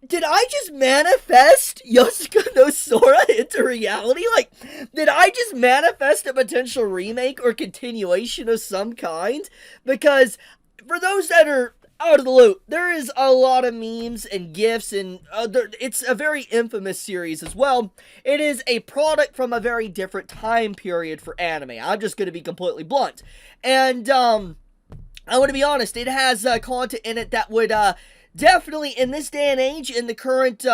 did I just manifest Yosuga no Sora into reality? Like, did I just manifest a potential remake or continuation of some kind? Because for those that are out of the loop, there is a lot of memes and gifs, and it's a very infamous series as well. It is a product from a very different time period for anime. I'm just going to be completely blunt. And, I want to be honest, it has content in it that would definitely, in this day and age, in the current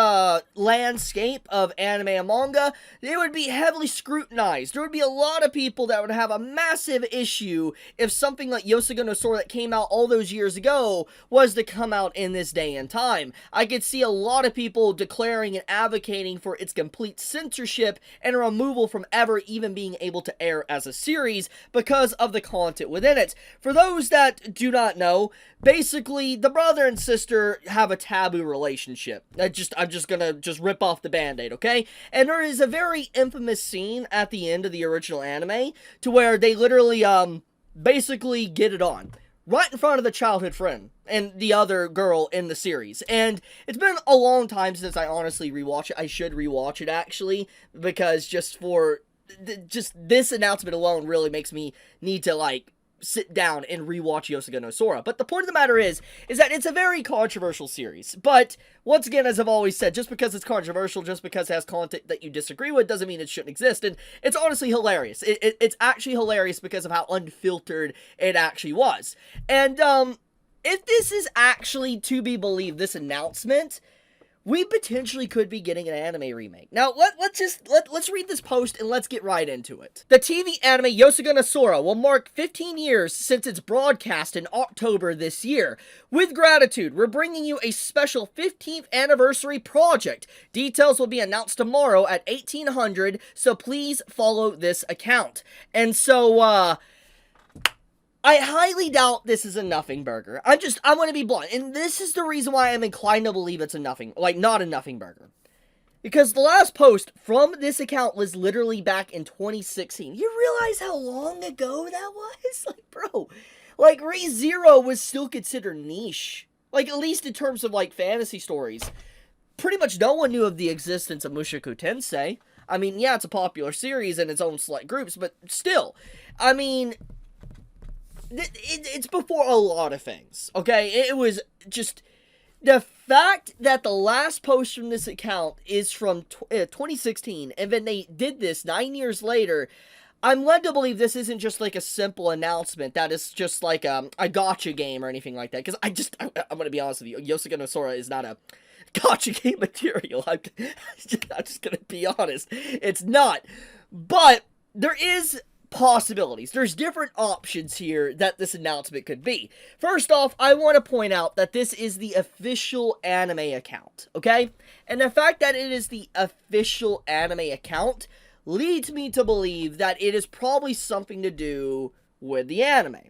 landscape of anime and manga, it would be heavily scrutinized. There would be a lot of people that would have a massive issue if something like Yosuga no Sora that came out all those years ago was to come out in this day and time. I could see a lot of people declaring and advocating for its complete censorship and removal from ever even being able to air as a series because of the content within it. For those that do not know, basically, the brother and sister have a taboo relationship. I'm just gonna rip off the band-aid, okay? And there is a very infamous scene at the end of the original anime to where they literally, basically get it on. Right in front of the childhood friend and the other girl in the series. And it's been a long time since I honestly rewatched it. I should rewatch it, actually, because just this announcement alone really makes me need to, like, sit down and rewatch Yosuga no Sora. But the point of the matter is that it's a very controversial series. But, once again, as I've always said, just because it's controversial, just because it has content that you disagree with, doesn't mean it shouldn't exist. And it's honestly hilarious. It's actually hilarious because of how unfiltered it actually was. And, if this is actually to be believed, this announcement, we potentially could be getting an anime remake. Now, let's read this post and let's get right into it. The TV anime Yosuga no Sora will mark 15 years since its broadcast in October this year. With gratitude, we're bringing you a special 15th anniversary project. Details will be announced tomorrow at 1800, so please follow this account. And so, I highly doubt this is a nothing burger. I'm going to be blunt. And this is the reason why I'm inclined to believe it's a nothing, like, not a nothing burger. Because the last post from this account was literally back in 2016. You realize how long ago that was? Like, bro, like, Re:Zero was still considered niche. Like, at least in terms of, like, fantasy stories. Pretty much no one knew of the existence of Mushoku Tensei. I mean, yeah, it's a popular series in its own select groups, but still. I mean, it's before a lot of things, okay? It was just the fact that the last post from this account is from 2016, and then they did this 9 years later. I'm led to believe this isn't just like a simple announcement that is just like a gotcha game or anything like that. Because I'm gonna be honest with you, Yosuga no Sora is not a gotcha game material. I'm just gonna be honest, it's not. But there is possibilities. There's different options here that this announcement could be. First off, I want to point out that this is the official anime account, okay? And the fact that it is the official anime account leads me to believe that it is probably something to do with the anime.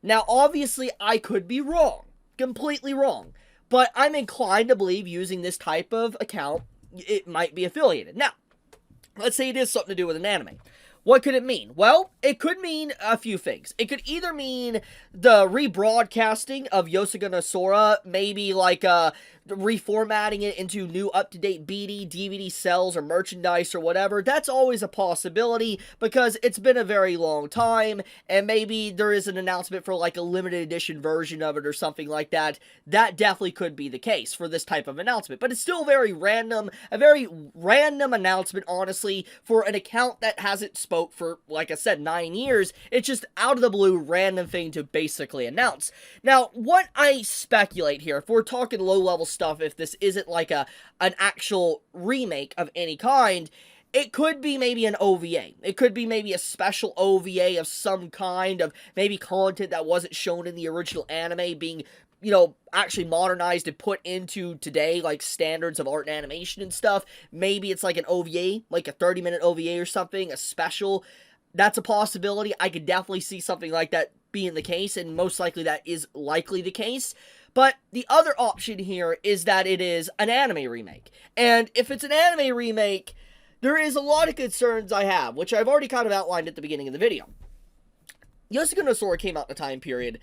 Now, obviously, I could be wrong. Completely wrong. But I'm inclined to believe using this type of account, it might be affiliated. Now, let's say it is something to do with an anime. What could it mean? Well, it could mean a few things. It could either mean the rebroadcasting of Yosuga no Sora, maybe like reformatting it into new up-to-date BD, DVD sales, or merchandise, or whatever. That's always a possibility, because it's been a very long time, and maybe there is an announcement for like a limited edition version of it, or something like that. That definitely could be the case for this type of announcement, but it's still very random, a very random announcement, honestly, for an account that hasn't spoke for, like I said, 9 years. It's just out of the blue, random thing to basically announce. Now, what I speculate here, if we're talking low-level stuff, if this isn't like an actual remake of any kind, it could be maybe an OVA. It could be maybe a special OVA of some kind, of maybe content that wasn't shown in the original anime being, you know, actually modernized and put into today, like, standards of art and animation and stuff. Maybe it's like an OVA, like a 30-minute OVA or something, a special. That's a possibility. I could definitely see something like that being the case, and most likely that is likely the case. But the other option here is that it is an anime remake. And if it's an anime remake, there is a lot of concerns I have, which I've already kind of outlined at the beginning of the video. Yosuga no Sora came out in a time period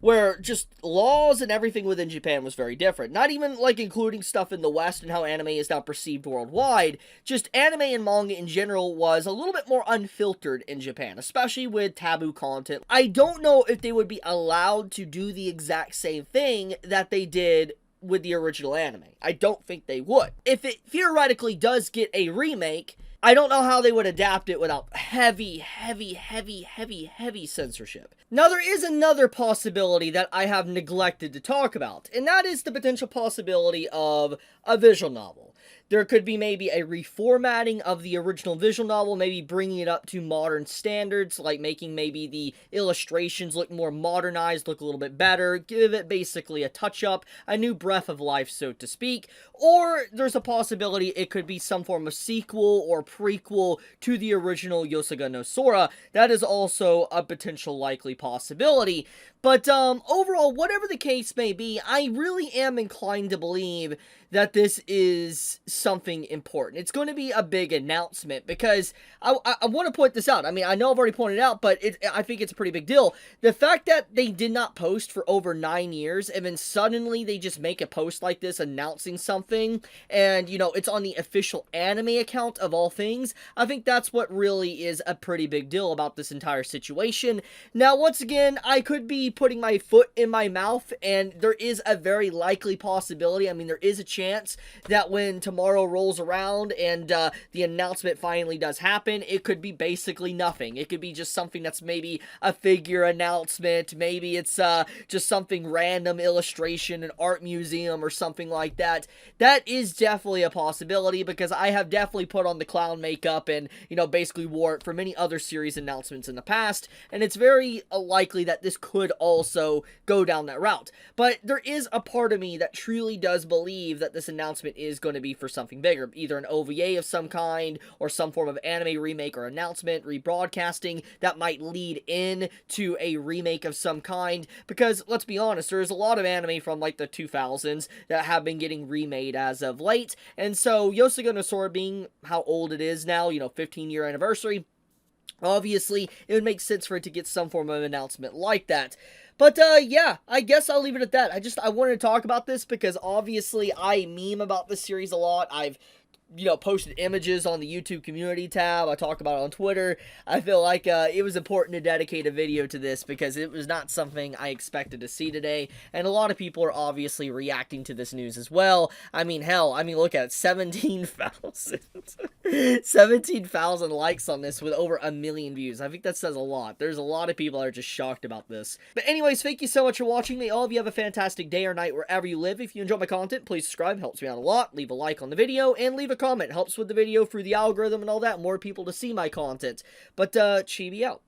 where just laws and everything within Japan was very different. Not even like including stuff in the West and how anime is now perceived worldwide. Just anime and manga in general was a little bit more unfiltered in Japan, especially with taboo content. I don't know if they would be allowed to do the exact same thing that they did with the original anime. I don't think they would. If it theoretically does get a remake, I don't know how they would adapt it without heavy censorship. Now, there is another possibility that I have neglected to talk about, and that is the potential possibility of a visual novel. There could be maybe a reformatting of the original visual novel, maybe bringing it up to modern standards, like making maybe the illustrations look more modernized, look a little bit better, give it basically a touch-up, a new breath of life, so to speak. Or there's a possibility it could be some form of sequel or prequel to the original Yosuga no Sora. That is also a potential likely possibility. But overall, whatever the case may be, I really am inclined to believe that this is something important. It's going to be a big announcement because I want to point this out. I mean, I know I've already pointed it out, but I think it's a pretty big deal. The fact that they did not post for over 9 years and then suddenly they just make a post like this announcing something and, you know, it's on the official anime account of all things, I think that's what really is a pretty big deal about this entire situation. Now, once again, I could be putting my foot in my mouth, and there is a very likely possibility. I mean, there is a chance that when tomorrow rolls around and the announcement finally does happen, it could be basically nothing. It could be just something that's maybe a figure announcement, maybe it's just something random illustration, an art museum or something like that. That is definitely a possibility because I have definitely put on the clown makeup and, you know, basically wore it for many other series announcements in the past, and it's very likely that this could also go down that route. But there is a part of me that truly does believe that this announcement is going to be for something bigger, either an OVA of some kind or some form of anime remake or announcement, rebroadcasting that might lead in to a remake of some kind, because let's be honest, there's a lot of anime from like the 2000s that have been getting remade as of late, and so Yosuga no Sora being how old it is now, you know, 15-year anniversary, obviously, it would make sense for it to get some form of announcement like that. But, yeah, I guess I'll leave it at that. I wanted to talk about this because, obviously, I meme about this series a lot. I've, you know, posted images on the YouTube community tab. I talk about it on Twitter. I feel like it was important to dedicate a video to this because it was not something I expected to see today, and a lot of people are obviously reacting to this news as well. I mean, hell, look at it, 17,000. 17,000 likes on this with over 1 million views. I think that says a lot. There's a lot of people that are just shocked about this. But anyways, thank you so much for watching. May all of you have a fantastic day or night wherever you live. If you enjoy my content, please subscribe. Helps me out a lot. Leave a like on the video and leave a comment. Helps with the video through the algorithm and all that. More people to see my content. But, Chibi out.